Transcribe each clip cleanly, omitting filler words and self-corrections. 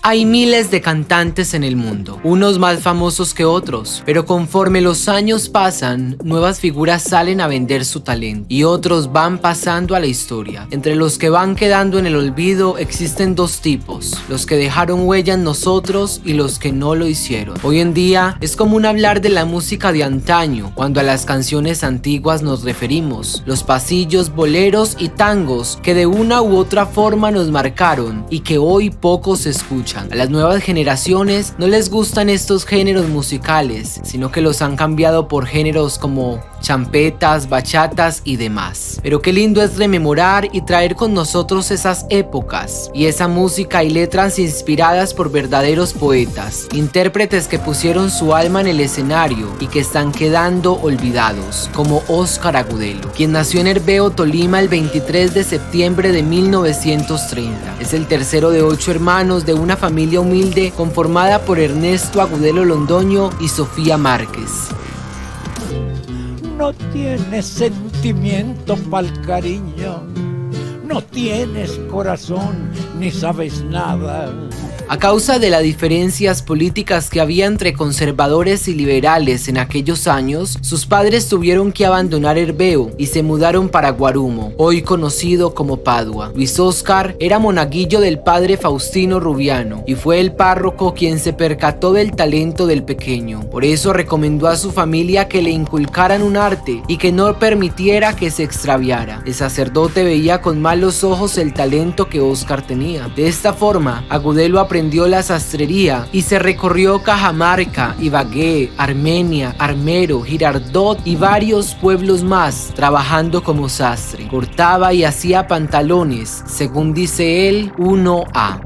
Hay miles de cantantes en el mundo, unos más famosos que otros, pero conforme los años pasan, nuevas figuras salen a vender su talento y otros van pasando a la historia. Entre los que van quedando en el olvido existen dos tipos, los que dejaron huella en nosotros y los que no lo hicieron. Hoy en día es común hablar de la música de antaño, cuando a las canciones antiguas nos referimos, los pasillos, boleros y tangos que de una u otra forma nos marcaron y que hoy pocos escuchan. A las nuevas generaciones no les gustan estos géneros musicales, sino que los han cambiado por géneros como champetas, bachatas y demás. Pero qué lindo es rememorar y traer con nosotros esas épocas y esa música y letras inspiradas por verdaderos poetas, intérpretes que pusieron su alma en el escenario y que están quedando olvidados, como Óscar Agudelo, quien nació en Herbeo, Tolima el 23 de septiembre de 1930. Es el tercero de 8 hermanos de una familia humilde conformada por Ernesto Agudelo Londoño y Sofía Márquez. No tienes sentimiento pa'l cariño, no tienes corazón ni sabes nada. A causa de las diferencias políticas que había entre conservadores y liberales en aquellos años, sus padres tuvieron que abandonar Herbeo y se mudaron para Guarumo, hoy conocido como Padua. Luis Óscar era monaguillo del padre Faustino Rubiano y fue el párroco quien se percató del talento del pequeño. Por eso recomendó a su familia que le inculcaran un arte y que no permitiera que se extraviara. El sacerdote veía con malos ojos el talento que Óscar tenía. De esta forma, Agudelo aprendió la sastrería y se recorrió Cajamarca, Ibagué, Armenia, Armero, Girardot y varios pueblos más trabajando como sastre. Cortaba y hacía pantalones, según dice él, 1A.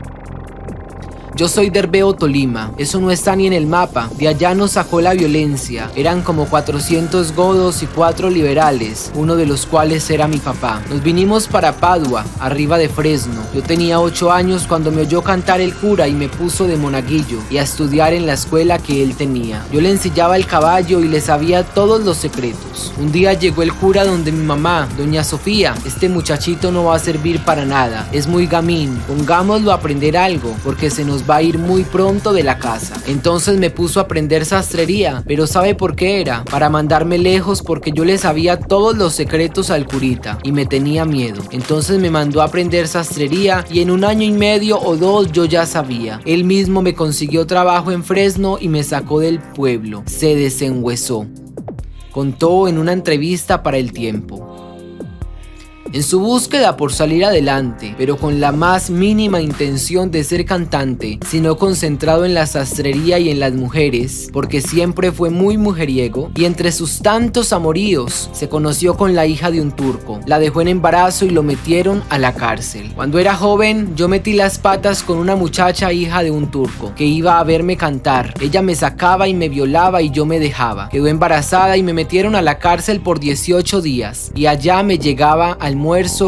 Yo soy de Herbeo, Tolima, eso no está ni en el mapa, de allá nos sacó la violencia, eran como 400 godos y 4 liberales, uno de los cuales era mi papá. Nos vinimos para Padua, arriba de Fresno, yo tenía 8 años cuando me oyó cantar el cura y me puso de monaguillo y a estudiar en la escuela que él tenía. Yo le ensillaba el caballo y le sabía todos los secretos. Un día llegó el cura donde mi mamá, doña Sofía, este muchachito no va a servir para nada, es muy gamín, pongámoslo a aprender algo, porque se nos va a ir muy pronto de la casa. Entonces me puso a aprender sastrería, pero ¿sabe por qué era? Para mandarme lejos porque yo le sabía todos los secretos al curita y me tenía miedo. Entonces me mandó a aprender sastrería y en 1 año y medio o 2 yo ya sabía. Él mismo me consiguió trabajo en Fresno y me sacó del pueblo. Se desengüesó. Contó en una entrevista para El Tiempo. En su búsqueda por salir adelante, pero con la más mínima intención de ser cantante, sino concentrado en la sastrería y en las mujeres, porque siempre fue muy mujeriego, y entre sus tantos amoríos, se conoció con la hija de un turco, la dejó en embarazo y lo metieron a la cárcel. Cuando era joven, yo metí las patas con una muchacha hija de un turco, que iba a verme cantar. Ella me sacaba y me violaba y yo me dejaba. Quedó embarazada y me metieron a la cárcel por 18 días, y allá me llegaba almuerzo,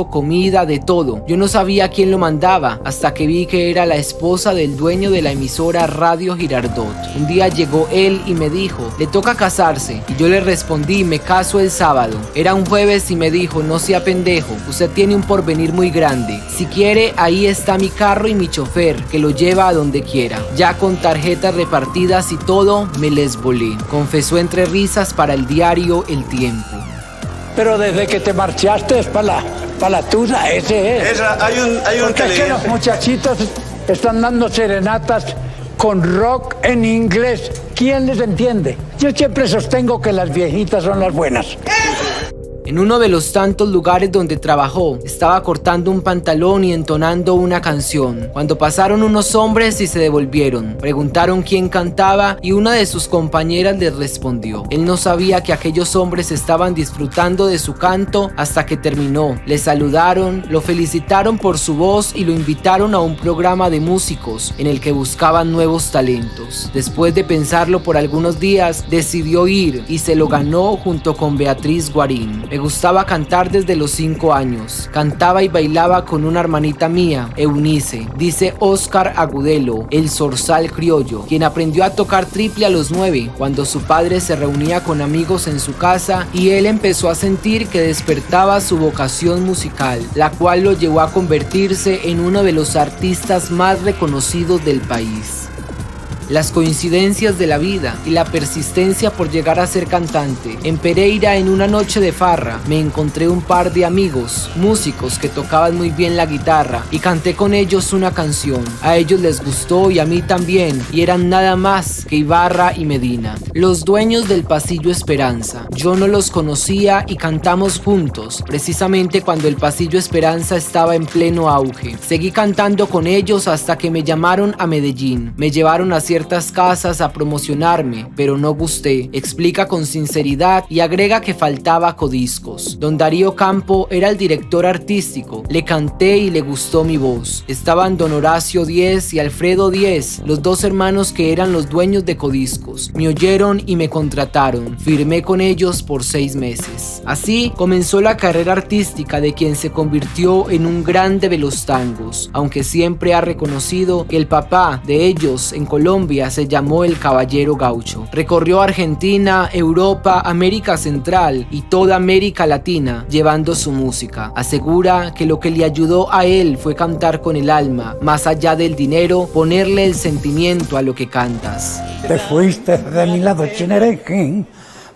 comida, de todo. Yo no sabía quién lo mandaba hasta que vi que era la esposa del dueño de la emisora Radio Girardot. Un día llegó él y me dijo, le toca casarse, y yo le respondí, me caso el sábado. Era un jueves y me dijo, no sea pendejo, usted tiene un porvenir muy grande. Si quiere, ahí está mi carro y mi chofer, que lo lleva a donde quiera. Ya con tarjetas repartidas y todo, me les volé. Confesó entre risas para el diario El Tiempo. Pero desde que te marchaste es para la tuya, ese es. Hay un Porque es que los muchachitos están dando serenatas con rock en inglés. ¿Quién les entiende? Yo siempre sostengo que las viejitas son las buenas. En uno de los tantos lugares donde trabajó, estaba cortando un pantalón y entonando una canción, cuando pasaron unos hombres y se devolvieron. Preguntaron quién cantaba y una de sus compañeras les respondió. Él no sabía que aquellos hombres estaban disfrutando de su canto hasta que terminó. Le saludaron, lo felicitaron por su voz y lo invitaron a un programa de músicos en el que buscaban nuevos talentos. Después de pensarlo por algunos días, decidió ir y se lo ganó junto con Beatriz Guarín. Me gustaba cantar desde los 5 años. Cantaba y bailaba con una hermanita mía, Eunice, dice Óscar Agudelo, el zorzal criollo, quien aprendió a tocar triple a los 9, cuando su padre se reunía con amigos en su casa y él empezó a sentir que despertaba su vocación musical, la cual lo llevó a convertirse en uno de los artistas más reconocidos del país. Las coincidencias de la vida y la persistencia por llegar a ser cantante. En Pereira, en una noche de farra, me encontré un par de amigos, músicos que tocaban muy bien la guitarra, y canté con ellos una canción. A ellos les gustó y a mí también, y eran nada más que Ibarra y Medina, los dueños del Pasillo Esperanza. Yo no los conocía y cantamos juntos, precisamente cuando el Pasillo Esperanza estaba en pleno auge. Seguí cantando con ellos hasta que me llamaron a Medellín. Me llevaron a ciertas casas a promocionarme, pero no gusté, explica con sinceridad y agrega que faltaba codiscos. Don Darío Campo era el director artístico, le canté y le gustó mi voz. Estaban Don Horacio Díez y Alfredo Díez, los dos hermanos que eran los dueños de Codiscos. Me oyeron y me contrataron, firmé con ellos por 6 meses. Así comenzó la carrera artística de quien se convirtió en un grande de los tangos, aunque siempre ha reconocido que el papá de ellos en Colombia se llamó el Caballero Gaucho. Recorrió Argentina, Europa, América Central y toda América Latina llevando su música. Asegura que lo que le ayudó a él fue cantar con el alma, más allá del dinero, ponerle el sentimiento a lo que cantas. Te fuiste de mi lado, Chinerequín,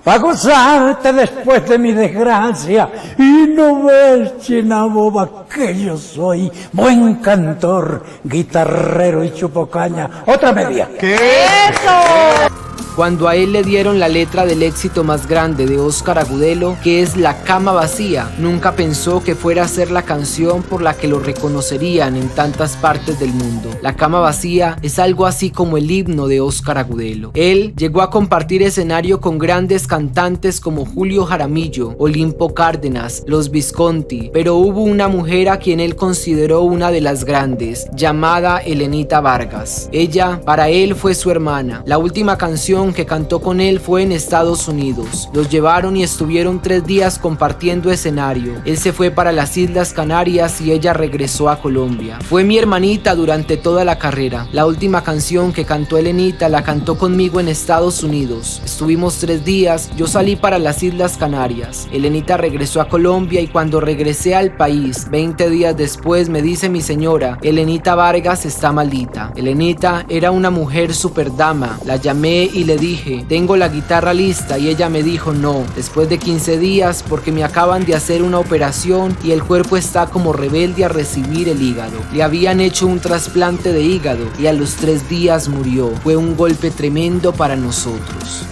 pa' gozarte después de mi desgracia, y no ves, china boba, que yo soy buen cantor, guitarrero y chupocaña. Otra media. ¿Qué? ¡Eso! Cuando a él le dieron la letra del éxito más grande de Óscar Agudelo, que es La Cama Vacía, nunca pensó que fuera a ser la canción por la que lo reconocerían en tantas partes del mundo. La Cama Vacía es algo así como el himno de Óscar Agudelo. Él llegó a compartir escenario con grandes cantantes como Julio Jaramillo, Olimpo Cárdenas, Los Visconti, pero hubo una mujer a quien él consideró una de las grandes, llamada Elenita Vargas. Ella, para él, fue su hermana. La última canción que cantó con él fue en Estados Unidos. Los llevaron y estuvieron 3 días compartiendo escenario. Él se fue para las Islas Canarias y ella regresó a Colombia. Fue mi hermanita durante toda la carrera. La última canción que cantó Elenita la cantó conmigo en Estados Unidos. Estuvimos 3 días, yo salí para las Islas Canarias. Elenita regresó a Colombia y cuando regresé al país, 20 días después, me dice mi señora, Elenita Vargas está maldita. Elenita era una mujer superdama. La llamé y le dije, tengo la guitarra lista, y ella me dijo no, después de 15 días porque me acaban de hacer una operación y el cuerpo está como rebelde a recibir el hígado. Le habían hecho un trasplante de hígado y a los 3 días murió. Fue un golpe tremendo para nosotros.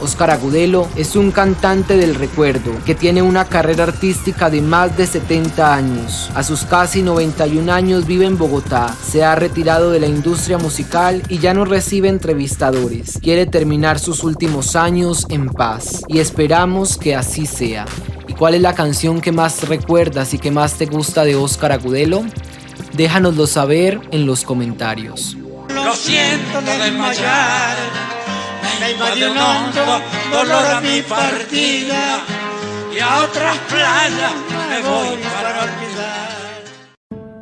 Óscar Agudelo es un cantante del recuerdo que tiene una carrera artística de más de 70 años. A sus casi 91 años vive en Bogotá, se ha retirado de la industria musical y ya no recibe entrevistadores. Quiere terminar sus últimos años en paz y esperamos que así sea. ¿Y cuál es la canción que más recuerdas y que más te gusta de Óscar Agudelo? Déjanoslo saber en los comentarios. Lo siento de desmayar, me invadió un hondo dolor a mi partida, y a otras playas me voy para olvidar.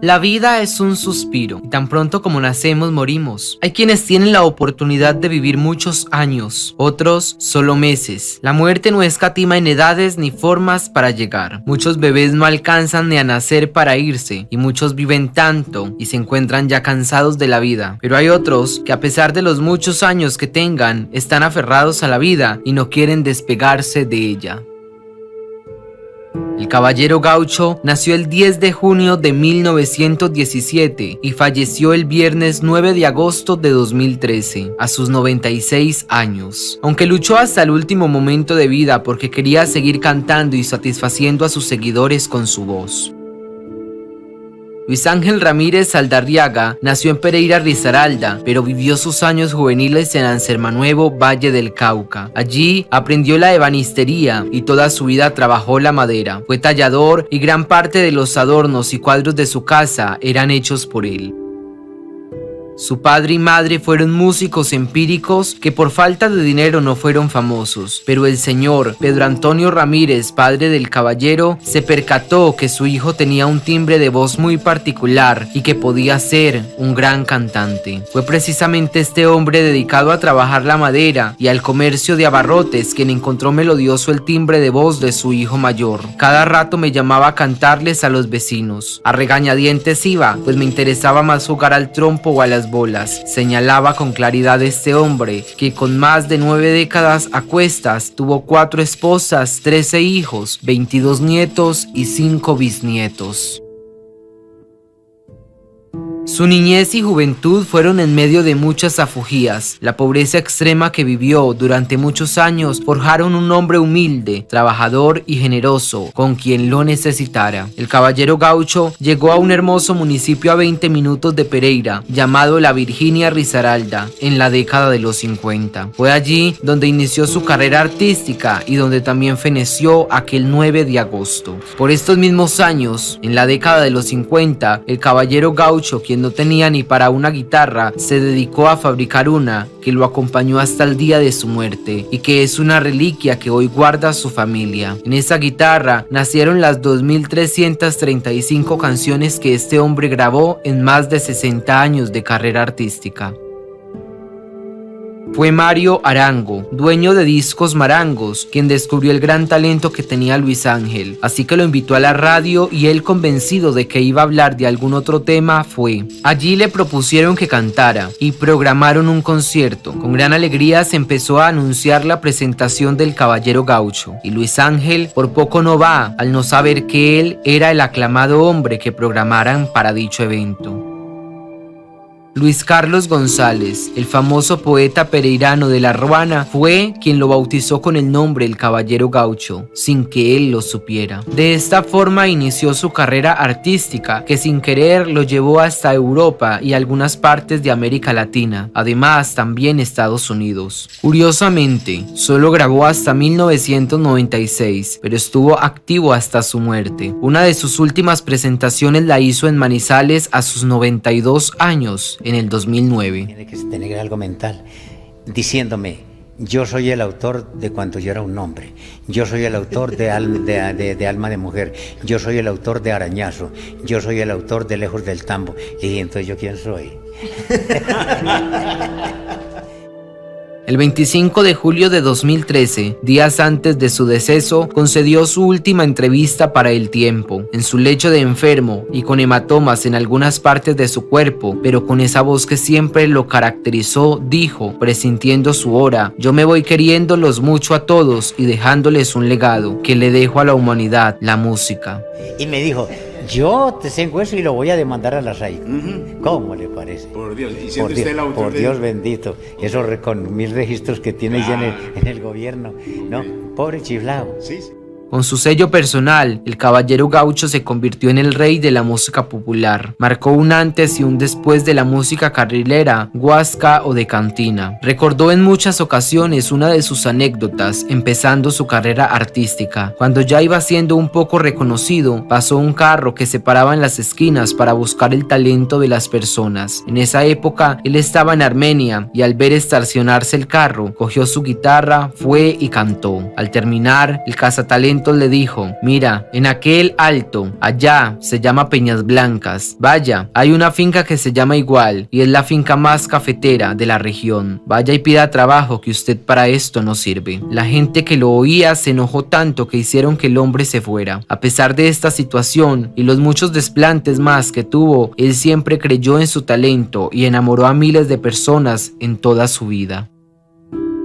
La vida es un suspiro, y tan pronto como nacemos morimos. Hay quienes tienen la oportunidad de vivir muchos años, otros solo meses. La muerte no escatima en edades ni formas para llegar. Muchos bebés no alcanzan ni a nacer para irse, y muchos viven tanto y se encuentran ya cansados de la vida. Pero hay otros que a pesar de los muchos años que tengan, están aferrados a la vida y no quieren despegarse de ella. El Caballero Gaucho nació el 10 de junio de 1917 y falleció el viernes 9 de agosto de 2013, a sus 96 años. Aunque luchó hasta el último momento de vida porque quería seguir cantando y satisfaciendo a sus seguidores con su voz. Luis Ángel Ramírez Aldarriaga nació en Pereira Risaralda, pero vivió sus años juveniles en Ansermanuevo, Valle del Cauca. Allí aprendió la ebanistería y toda su vida trabajó la madera. Fue tallador y gran parte de los adornos y cuadros de su casa eran hechos por él. Su padre y madre fueron músicos empíricos que por falta de dinero no fueron famosos, pero el señor Pedro Antonio Ramírez, padre del caballero, se percató que su hijo tenía un timbre de voz muy particular y que podía ser un gran cantante. Fue precisamente este hombre dedicado a trabajar la madera y al comercio de abarrotes quien encontró melodioso el timbre de voz de su hijo mayor. Cada rato me llamaba a cantarles a los vecinos. A regañadientes iba, pues me interesaba más jugar al trompo o a las bolas. Señalaba con claridad este hombre, que con más de 9 décadas a cuestas tuvo 4 esposas, 13 hijos, 22 nietos y 5 bisnietos. Su niñez y juventud fueron en medio de muchas afugias. La pobreza extrema que vivió durante muchos años forjaron un hombre humilde, trabajador y generoso, con quien lo necesitara. El caballero gaucho llegó a un hermoso municipio a 20 minutos de Pereira, llamado La Virginia Risaralda, en la década de los 50. Fue allí donde inició su carrera artística y donde también feneció aquel 9 de agosto. Por estos mismos años, en la década de los 50, el caballero gaucho, quien no tenía ni para una guitarra, se dedicó a fabricar una que lo acompañó hasta el día de su muerte y que es una reliquia que hoy guarda su familia. En esa guitarra nacieron las 2.335 canciones que este hombre grabó en más de 60 años de carrera artística. Fue Mario Arango, dueño de Discos Marangos, quien descubrió el gran talento que tenía Luis Ángel, así que lo invitó a la radio y él, convencido de que iba a hablar de algún otro tema, fue. Allí le propusieron que cantara y programaron un concierto. Con gran alegría se empezó a anunciar la presentación del caballero gaucho y Luis Ángel por poco no va al no saber que él era el aclamado hombre que programaran para dicho evento. Luis Carlos González, el famoso poeta pereirano de La Ruana, fue quien lo bautizó con el nombre El Caballero Gaucho, sin que él lo supiera. De esta forma inició su carrera artística, que sin querer lo llevó hasta Europa y algunas partes de América Latina, además también Estados Unidos. Curiosamente, solo grabó hasta 1996, pero estuvo activo hasta su muerte. Una de sus últimas presentaciones la hizo en Manizales a sus 92 años, en el 2009. Tiene que tener algo mental, diciéndome: yo soy el autor de cuando yo era un hombre, yo soy el autor de Alma de Mujer, yo soy el autor de Arañazo, yo soy el autor de Lejos del Tambo. Y dije, entonces, ¿yo quién soy? El 25 de julio de 2013, días antes de su deceso, concedió su última entrevista para El Tiempo, en su lecho de enfermo y con hematomas en algunas partes de su cuerpo, pero con esa voz que siempre lo caracterizó, dijo, presintiendo su hora: yo me voy queriéndolos mucho a todos y dejándoles un legado que le dejo a la humanidad, la música. Y me dijo: yo te tengo eso y lo voy a demandar a la RAI. ¿Cómo le parece? Por Dios, y siendo usted el autor por Dios bendito, eso con 1000 registros que tiene ya en el gobierno, ¿no? Pobre chiflao. Sí. Con su sello personal, el caballero gaucho se convirtió en el rey de la música popular. Marcó un antes y un después de la música carrilera, guasca o de cantina. Recordó en muchas ocasiones una de sus anécdotas, empezando su carrera artística. Cuando ya iba siendo un poco reconocido, pasó un carro que se paraba en las esquinas para buscar el talento de las personas. En esa época, él estaba en Armenia y al ver estacionarse el carro, cogió su guitarra, fue y cantó. Al terminar, el cazatalento le dijo: mira, en aquel alto, allá, se llama Peñas Blancas. Vaya, hay una finca que se llama igual y es la finca más cafetera de la región. Vaya y pida trabajo, que usted para esto no sirve. La gente que lo oía se enojó tanto que hicieron que el hombre se fuera. A pesar de esta situación y los muchos desplantes más que tuvo, él siempre creyó en su talento y enamoró a miles de personas en toda su vida.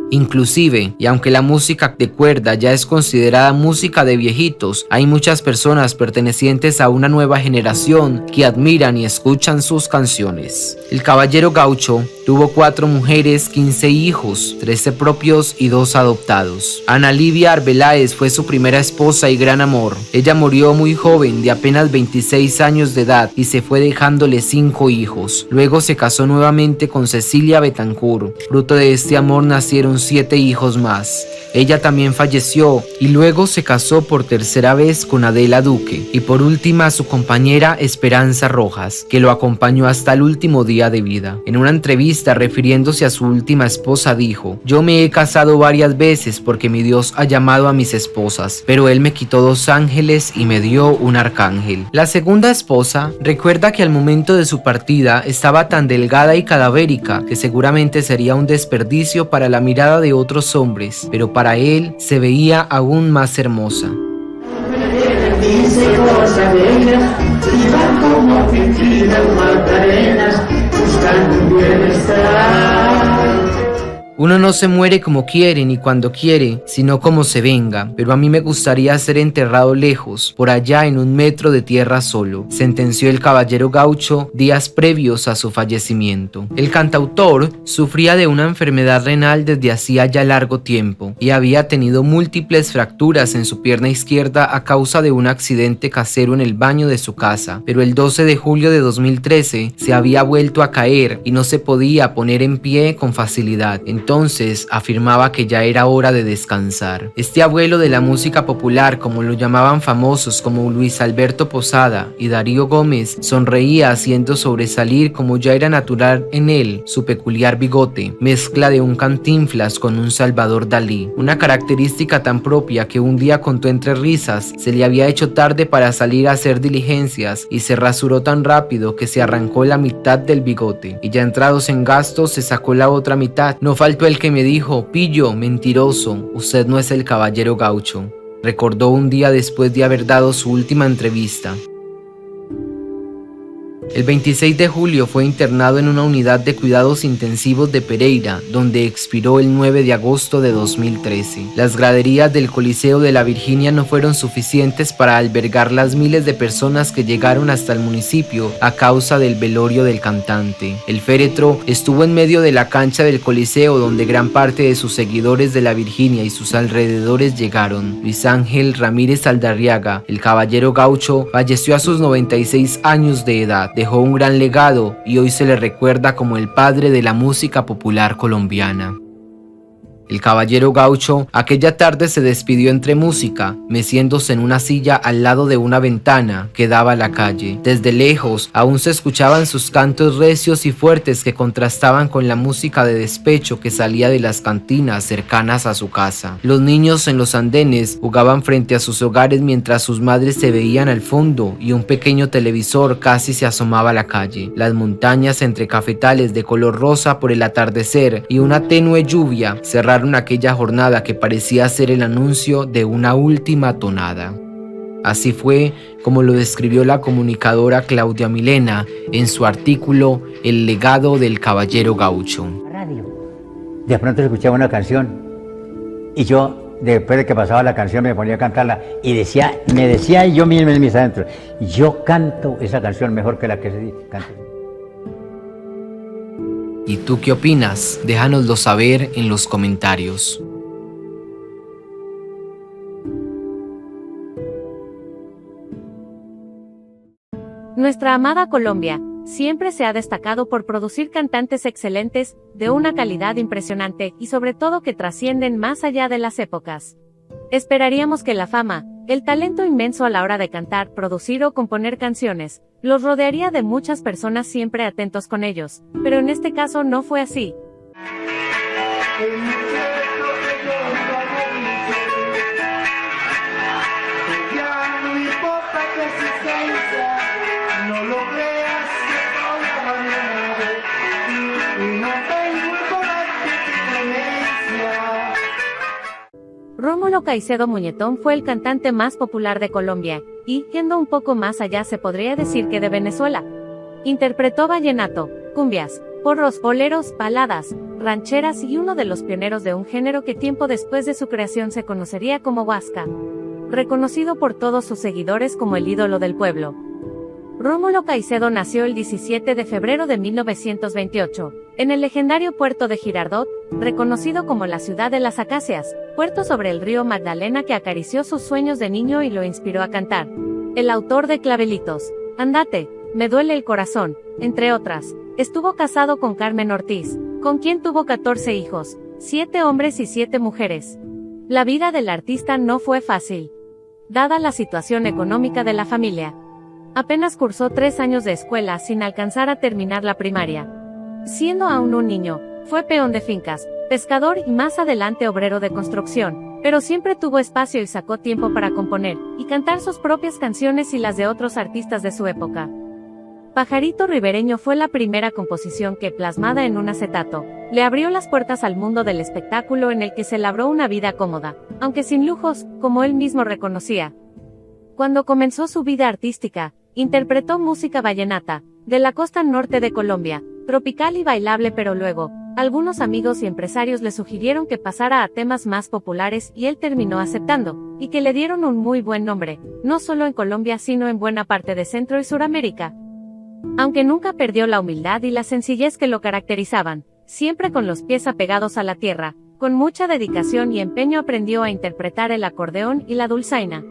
Inclusive, y aunque la música de cuerda ya es considerada música de viejitos, hay muchas personas pertenecientes a una nueva generación que admiran y escuchan sus canciones. El caballero gaucho Tuvo 4 mujeres, 15 hijos, 13 propios y 2 adoptados. Ana Livia Arbeláez fue su primera esposa y gran amor. Ella murió muy joven, de apenas 26 años de edad, y se fue dejándole 5 hijos. Luego se casó nuevamente con Cecilia Betancourt. Fruto de este amor nacieron 7 hijos más. Ella también falleció y luego se casó por tercera vez con Adela Duque y por última su compañera Esperanza Rojas, que lo acompañó hasta el último día de vida. En una entrevista refiriéndose a su última esposa dijo: "Yo me he casado varias veces porque mi Dios ha llamado a mis esposas, pero Él me quitó 2 ángeles y me dio un arcángel". La segunda esposa recuerda que al momento de su partida estaba tan delgada y cadavérica que seguramente sería un desperdicio para la mirada de otros hombres, pero para él se veía aún más hermosa. Dice cosas bellas y van como pintinas magdalenas buscando un bienestar. Uno no se muere como quiere ni cuando quiere, sino como se venga, pero a mí me gustaría ser enterrado lejos, por allá en 1 metro de tierra solo, sentenció el caballero gaucho días previos a su fallecimiento. El cantautor sufría de una enfermedad renal desde hacía ya largo tiempo y había tenido múltiples fracturas en su pierna izquierda a causa de un accidente casero en el baño de su casa, pero el 12 de julio de 2013 se había vuelto a caer y no se podía poner en pie con facilidad. Entonces afirmaba que ya era hora de descansar. Este abuelo de la música popular, como lo llamaban famosos como Luis Alberto Posada y Darío Gómez, sonreía haciendo sobresalir, como ya era natural en él, su peculiar bigote, mezcla de un Cantinflas con un Salvador Dalí, una característica tan propia que un día contó entre risas se le había hecho tarde para salir a hacer diligencias y se rasuró tan rápido que se arrancó la mitad del bigote y ya entrados en gastos se sacó la otra mitad. No faltó el que me dijo: "Pillo, mentiroso, usted no es el caballero gaucho", recordó un día después de haber dado su última entrevista. El 26 de julio fue internado en una unidad de cuidados intensivos de Pereira, donde expiró el 9 de agosto de 2013. Las graderías del Coliseo de la Virginia no fueron suficientes para albergar las miles de personas que llegaron hasta el municipio a causa del velorio del cantante. El féretro estuvo en medio de la cancha del Coliseo, donde gran parte de sus seguidores de la Virginia y sus alrededores llegaron. Luis Ángel Ramírez Aldarriaga, el caballero gaucho, falleció a sus 96 años de edad. Dejó un gran legado y hoy se le recuerda como el padre de la música popular colombiana. El caballero gaucho aquella tarde se despidió entre música, meciéndose en una silla al lado de una ventana que daba a la calle. Desde lejos aún se escuchaban sus cantos recios y fuertes que contrastaban con la música de despecho que salía de las cantinas cercanas a su casa. Los niños en los andenes jugaban frente a sus hogares mientras sus madres se veían al fondo y un pequeño televisor casi se asomaba a la calle. Las montañas entre cafetales de color rosa por el atardecer y una tenue lluvia cerraron aquella jornada que parecía ser el anuncio de una última tonada. Así fue como lo describió la comunicadora Claudia Milena en su artículo El legado del caballero gaucho. De pronto escuchaba una canción y yo, después de que pasaba la canción, me ponía a cantarla y me decía yo mismo en mis adentros: yo canto esa canción mejor que la que se dice. ¿Y tú qué opinas? Déjanoslo saber en los comentarios. Nuestra amada Colombia siempre se ha destacado por producir cantantes excelentes, de una calidad impresionante y sobre todo que trascienden más allá de las épocas. Esperaríamos que la fama, el talento inmenso a la hora de cantar, producir o componer canciones, los rodearía de muchas personas siempre atentos con ellos, pero en este caso no fue así. Rómulo Caicedo Muñetón fue el cantante más popular de Colombia, y, yendo un poco más allá se podría decir que de Venezuela. Interpretó vallenato, cumbias, porros, boleros, baladas, rancheras y uno de los pioneros de un género que tiempo después de su creación se conocería como huasca. Reconocido por todos sus seguidores como el ídolo del pueblo. Rómulo Caicedo nació el 17 de febrero de 1928, en el legendario puerto de Girardot, reconocido como la ciudad de las acacias, puerto sobre el río Magdalena que acarició sus sueños de niño y lo inspiró a cantar. El autor de Clavelitos, Andate, Me duele el corazón, entre otras. Estuvo casado con Carmen Ortiz, con quien tuvo 14 hijos, 7 hombres y 7 mujeres. La vida del artista no fue fácil, dada la situación económica de la familia. Apenas cursó 3 años de escuela sin alcanzar a terminar la primaria. Siendo aún un niño, fue peón de fincas, pescador y más adelante obrero de construcción, pero siempre tuvo espacio y sacó tiempo para componer y cantar sus propias canciones y las de otros artistas de su época. Pajarito Ribereño fue la primera composición que, plasmada en un acetato, le abrió las puertas al mundo del espectáculo en el que se labró una vida cómoda, aunque sin lujos, como él mismo reconocía. Cuando comenzó su vida artística, interpretó música vallenata, de la costa norte de Colombia, tropical y bailable, pero luego, algunos amigos y empresarios le sugirieron que pasara a temas más populares y él terminó aceptando, y que le dieron un muy buen nombre, no solo en Colombia sino en buena parte de Centro y Suramérica. Aunque nunca perdió la humildad y la sencillez que lo caracterizaban, siempre con los pies apegados a la tierra, con mucha dedicación y empeño aprendió a interpretar el acordeón y la dulzaina.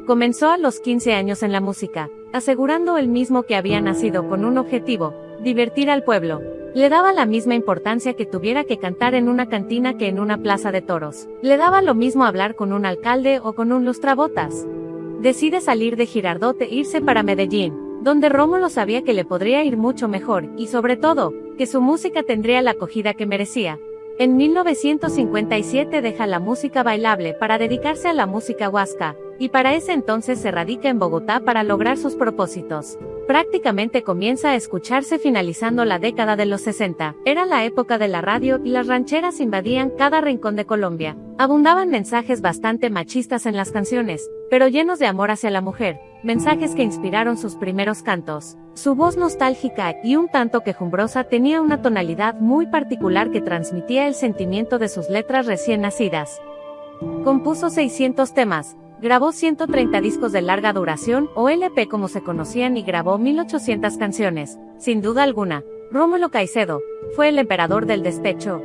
Comenzó a los 15 años en la música, asegurando él mismo que había nacido con un objetivo: divertir al pueblo. Le daba la misma importancia que tuviera que cantar en una cantina que en una plaza de toros. Le daba lo mismo hablar con un alcalde o con un lustrabotas. Decide salir de Girardot e irse para Medellín, donde Rómulo sabía que le podría ir mucho mejor, y sobre todo, que su música tendría la acogida que merecía. En 1957 deja la música bailable para dedicarse a la música huasca, y para ese entonces se radica en Bogotá para lograr sus propósitos. Prácticamente comienza a escucharse finalizando la década de los 60. Era la época de la radio y las rancheras invadían cada rincón de Colombia. Abundaban mensajes bastante machistas en las canciones, pero llenos de amor hacia la mujer, mensajes que inspiraron sus primeros cantos. Su voz nostálgica y un tanto quejumbrosa tenía una tonalidad muy particular que transmitía el sentimiento de sus letras recién nacidas. Compuso 600 temas, grabó 130 discos de larga duración o LP como se conocían y grabó 1800 canciones. Sin duda alguna, Rómulo Caicedo fue el emperador del despecho.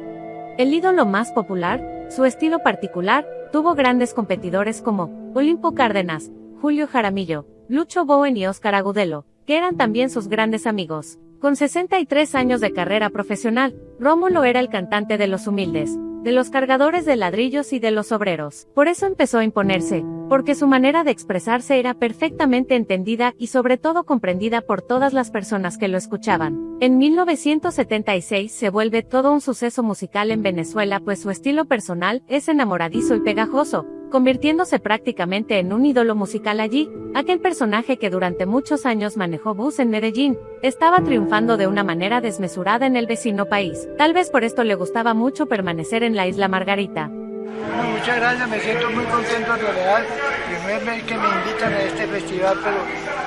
El ídolo más popular, su estilo particular, tuvo grandes competidores como Olimpo Cárdenas, Julio Jaramillo, Lucho Bowen y Óscar Agudelo, que eran también sus grandes amigos. Con 63 años de carrera profesional, Rómulo era el cantante de los humildes, de los cargadores de ladrillos y de los obreros. Por eso empezó a imponerse, porque su manera de expresarse era perfectamente entendida y sobre todo comprendida por todas las personas que lo escuchaban. En 1976 se vuelve todo un suceso musical en Venezuela, pues su estilo personal es enamoradizo y pegajoso, convirtiéndose prácticamente en un ídolo musical allí. Aquel personaje que durante muchos años manejó bus en Medellín, estaba triunfando de una manera desmesurada en el vecino país. Tal vez por esto le gustaba mucho permanecer en la isla Margarita. Bueno, muchas gracias, me siento muy contento en realidad. Primera vez que me invitan a este festival, pero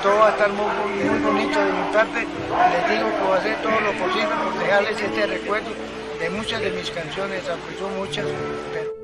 todo va a estar muy bonito de mi parte. Les digo que voy a hacer todo lo posible por dejarles este recuerdo de muchas de mis canciones, aunque son muchas.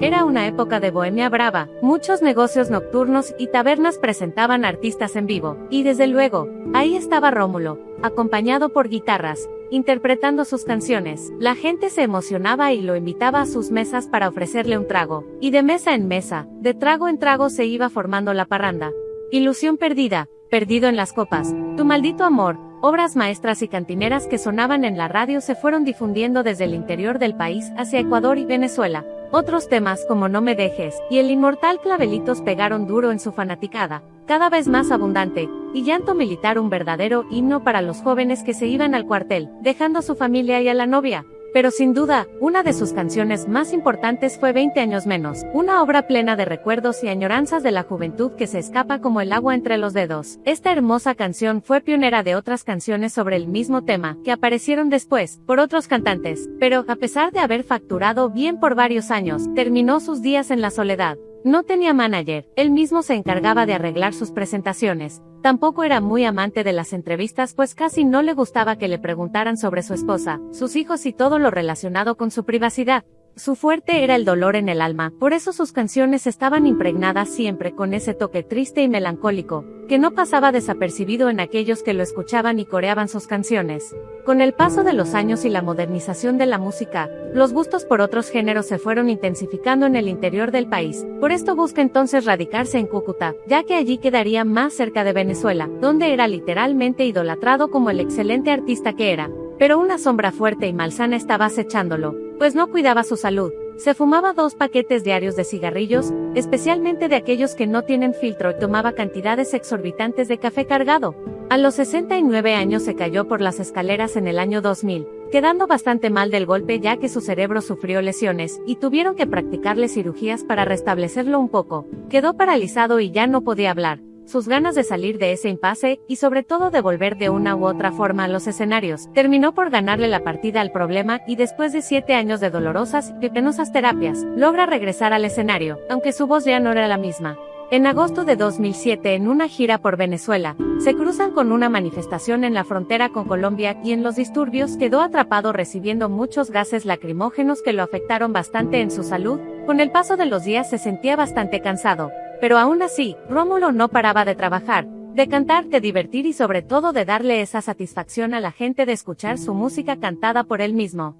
Era una época de bohemia brava, muchos negocios nocturnos y tabernas presentaban artistas en vivo, y desde luego, ahí estaba Rómulo, acompañado por guitarras, interpretando sus canciones. La gente se emocionaba y lo invitaba a sus mesas para ofrecerle un trago, y de mesa en mesa, de trago en trago se iba formando la parranda. Ilusión perdida, perdido en las copas, Tu maldito amor, obras maestras y cantineras que sonaban en la radio se fueron difundiendo desde el interior del país hacia Ecuador y Venezuela. Otros temas como No me dejes y el inmortal Clavelitos pegaron duro en su fanaticada, cada vez más abundante, y Llanto Militar un verdadero himno para los jóvenes que se iban al cuartel, dejando a su familia y a la novia. Pero sin duda, una de sus canciones más importantes fue 20 años menos, una obra plena de recuerdos y añoranzas de la juventud que se escapa como el agua entre los dedos. Esta hermosa canción fue pionera de otras canciones sobre el mismo tema, que aparecieron después, por otros cantantes, pero, a pesar de haber facturado bien por varios años, terminó sus días en la soledad. No tenía manager, él mismo se encargaba de arreglar sus presentaciones. Tampoco era muy amante de las entrevistas, pues casi no le gustaba que le preguntaran sobre su esposa, sus hijos y todo lo relacionado con su privacidad. Su fuerte era el dolor en el alma, por eso sus canciones estaban impregnadas siempre con ese toque triste y melancólico, que no pasaba desapercibido en aquellos que lo escuchaban y coreaban sus canciones. Con el paso de los años y la modernización de la música, los gustos por otros géneros se fueron intensificando en el interior del país. Por esto busca entonces radicarse en Cúcuta, ya que allí quedaría más cerca de Venezuela, donde era literalmente idolatrado como el excelente artista que era. Pero una sombra fuerte y malsana estaba acechándolo, pues no cuidaba su salud. Se fumaba 2 paquetes diarios de cigarrillos, especialmente de aquellos que no tienen filtro, y tomaba cantidades exorbitantes de café cargado. A los 69 años se cayó por las escaleras en el año 2000, quedando bastante mal del golpe ya que su cerebro sufrió lesiones, y tuvieron que practicarle cirugías para restablecerlo un poco. Quedó paralizado y ya no podía hablar. Sus ganas de salir de ese impasse, y sobre todo de volver de una u otra forma a los escenarios, terminó por ganarle la partida al problema, y después de 7 años de dolorosas y penosas terapias, logra regresar al escenario, aunque su voz ya no era la misma. En agosto de 2007, en una gira por Venezuela, se cruzan con una manifestación en la frontera con Colombia y en los disturbios quedó atrapado recibiendo muchos gases lacrimógenos que lo afectaron bastante en su salud. Con el paso de los días se sentía bastante cansado. Pero aún así, Rómulo no paraba de trabajar, de cantar, de divertir y sobre todo de darle esa satisfacción a la gente de escuchar su música cantada por él mismo.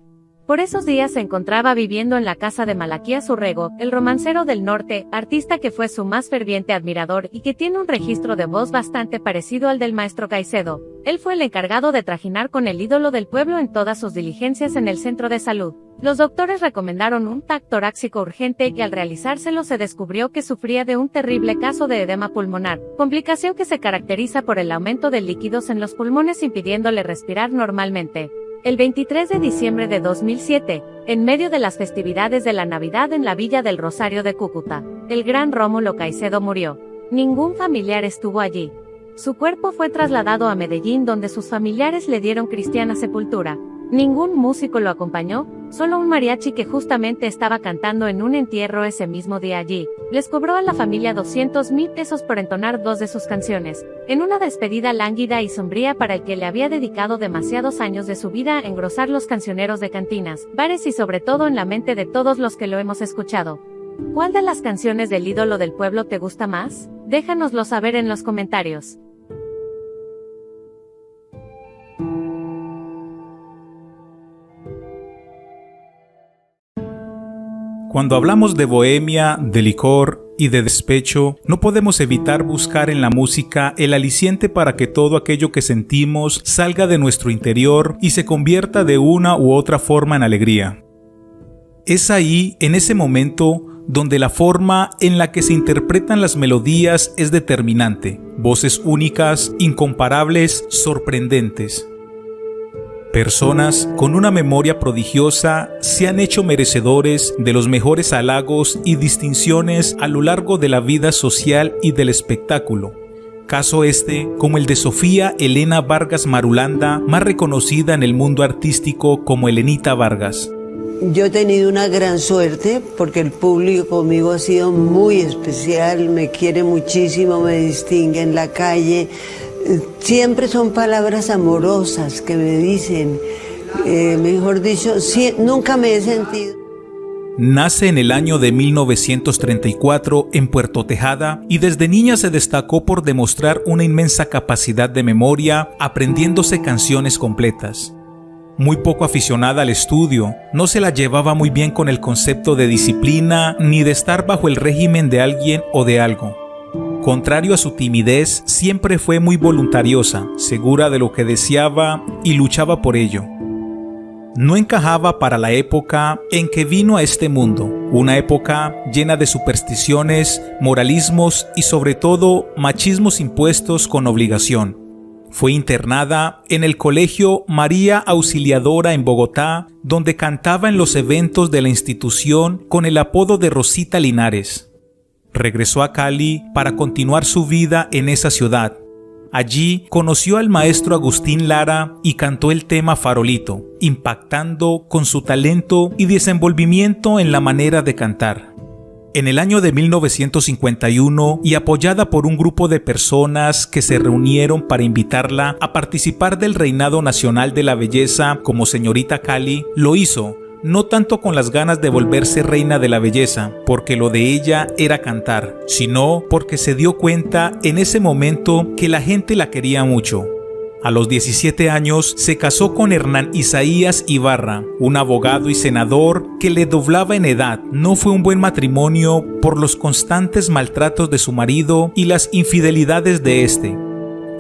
Por esos días se encontraba viviendo en la casa de Malaquías Urrego, el romancero del norte, artista que fue su más ferviente admirador y que tiene un registro de voz bastante parecido al del maestro Caicedo. Él fue el encargado de trajinar con el ídolo del pueblo en todas sus diligencias en el centro de salud. Los doctores recomendaron un TAC torácico urgente y al realizárselo se descubrió que sufría de un terrible caso de edema pulmonar, complicación que se caracteriza por el aumento de líquidos en los pulmones impidiéndole respirar normalmente. El 23 de diciembre de 2007, en medio de las festividades de la Navidad en la Villa del Rosario de Cúcuta, el gran Rómulo Caicedo murió. Ningún familiar estuvo allí. Su cuerpo fue trasladado a Medellín donde sus familiares le dieron cristiana sepultura. Ningún músico lo acompañó, solo un mariachi que justamente estaba cantando en un entierro ese mismo día allí. Les cobró a la familia 200,000 pesos por entonar 2 de sus canciones, en una despedida lánguida y sombría para el que le había dedicado demasiados años de su vida a engrosar los cancioneros de cantinas, bares y sobre todo en la mente de todos los que lo hemos escuchado. ¿Cuál de las canciones del ídolo del pueblo te gusta más? Déjanoslo saber en los comentarios. Cuando hablamos de bohemia, de licor y de despecho, no podemos evitar buscar en la música el aliciente para que todo aquello que sentimos salga de nuestro interior y se convierta de una u otra forma en alegría. Es ahí, en ese momento, donde la forma en la que se interpretan las melodías es determinante. Voces únicas, incomparables, sorprendentes. Personas con una memoria prodigiosa se han hecho merecedores de los mejores halagos y distinciones a lo largo de la vida social y del espectáculo. Caso este como el de Sofía Elena Vargas Marulanda, más reconocida en el mundo artístico como Elenita Vargas. Yo he tenido una gran suerte porque el público conmigo ha sido muy especial, me quiere muchísimo, me distingue en la calle. Siempre son palabras amorosas que me dicen, mejor dicho, nunca me he sentido. Nace en el año de 1934 en Puerto Tejada y desde niña se destacó por demostrar una inmensa capacidad de memoria, aprendiéndose canciones completas. Muy poco aficionada al estudio, no se la llevaba muy bien con el concepto de disciplina ni de estar bajo el régimen de alguien o de algo. Contrario a su timidez, siempre fue muy voluntariosa, segura de lo que deseaba y luchaba por ello. No encajaba para la época en que vino a este mundo, una época llena de supersticiones, moralismos y sobre todo machismos impuestos con obligación. Fue internada en el Colegio María Auxiliadora en Bogotá, donde cantaba en los eventos de la institución con el apodo de Rosita Linares. Regresó a Cali para continuar su vida en esa ciudad. Allí conoció al maestro Agustín Lara y cantó el tema Farolito, impactando con su talento y desenvolvimiento en la manera de cantar. En el año de 1951, y apoyada por un grupo de personas que se reunieron para invitarla a participar del Reinado Nacional de la Belleza como señorita Cali, lo hizo, no tanto con las ganas de volverse reina de la belleza, porque lo de ella era cantar, sino porque se dio cuenta en ese momento que la gente la quería mucho. A los 17 años se casó con Hernán Isaías Ibarra, un abogado y senador que le doblaba en edad. No fue un buen matrimonio por los constantes maltratos de su marido y las infidelidades de este.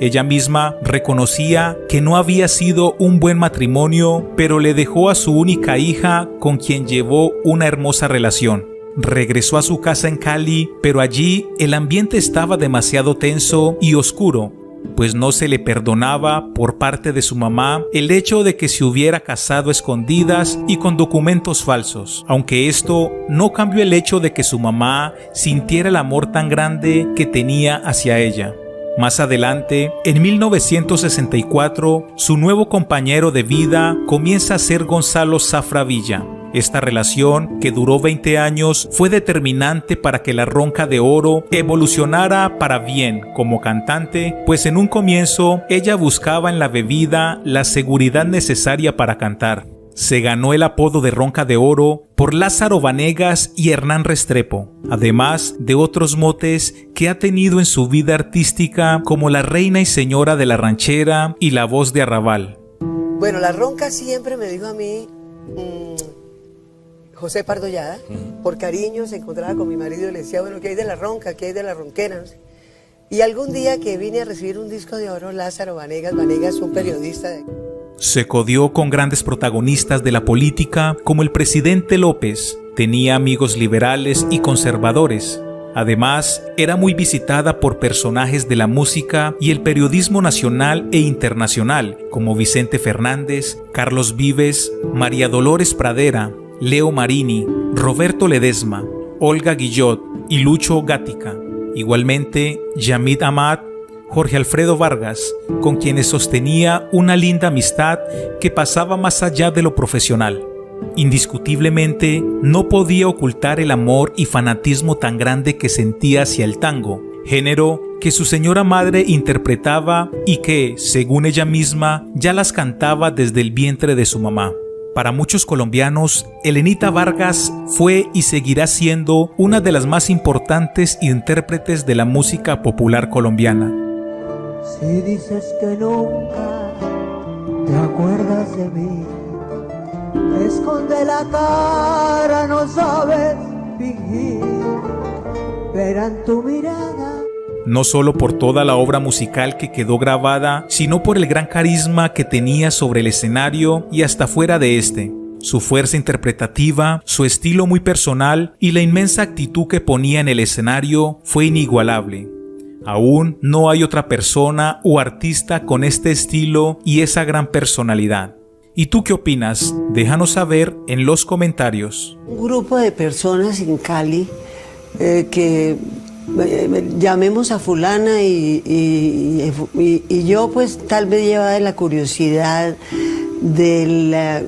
Ella misma reconocía que no había sido un buen matrimonio, pero le dejó a su única hija con quien llevó una hermosa relación. Regresó a su casa en Cali, pero allí el ambiente estaba demasiado tenso y oscuro, pues no se le perdonaba por parte de su mamá el hecho de que se hubiera casado a escondidas y con documentos falsos, aunque esto no cambió el hecho de que su mamá sintiera el amor tan grande que tenía hacia ella. Más adelante, en 1964, su nuevo compañero de vida comienza a ser Gonzalo Zafra Villa. Esta relación, que duró 20 años, fue determinante para que la Ronca de Oro evolucionara para bien como cantante, pues en un comienzo ella buscaba en la bebida la seguridad necesaria para cantar. Se ganó el apodo de Ronca de Oro por Lázaro Vanegas y Hernán Restrepo, además de otros motes que ha tenido en su vida artística como la reina y señora de la ranchera y la voz de arrabal. Bueno, la Ronca siempre me dijo a mí, José Pardollada, por cariño se encontraba con mi marido y le decía, bueno, ¿qué hay de la Ronca? ¿Qué hay de la ronquera? No sé. Y algún día que vine a recibir un disco de oro, Lázaro Vanegas, un periodista de... Se codió con grandes protagonistas de la política como el presidente López. Tenía amigos liberales y conservadores. Además, era muy visitada por personajes de la música y el periodismo nacional e internacional, como Vicente Fernández, Carlos Vives, María Dolores Pradera, Leo Marini, Roberto Ledesma, Olga Guillot y Lucho Gatica. Igualmente, Yamid Amad, Jorge Alfredo Vargas, con quienes sostenía una linda amistad que pasaba más allá de lo profesional. Indiscutiblemente, no podía ocultar el amor y fanatismo tan grande que sentía hacia el tango, género que su señora madre interpretaba y que, según ella misma, ya las cantaba desde el vientre de su mamá. Para muchos colombianos, Helenita Vargas fue y seguirá siendo una de las más importantes intérpretes de la música popular colombiana. Si dices que nunca te acuerdas de mí, esconde la cara, no sabes fingir, verán tu mirada. No solo por toda la obra musical que quedó grabada, sino por el gran carisma que tenía sobre el escenario y hasta fuera de este. Su fuerza interpretativa, su estilo muy personal y la inmensa actitud que ponía en el escenario fue inigualable. Aún no hay otra persona o artista con este estilo y esa gran personalidad. ¿Y tú qué opinas? Déjanos saber en los comentarios. Un grupo de personas en Cali que llamemos a fulana y yo pues tal vez llevaba de la curiosidad de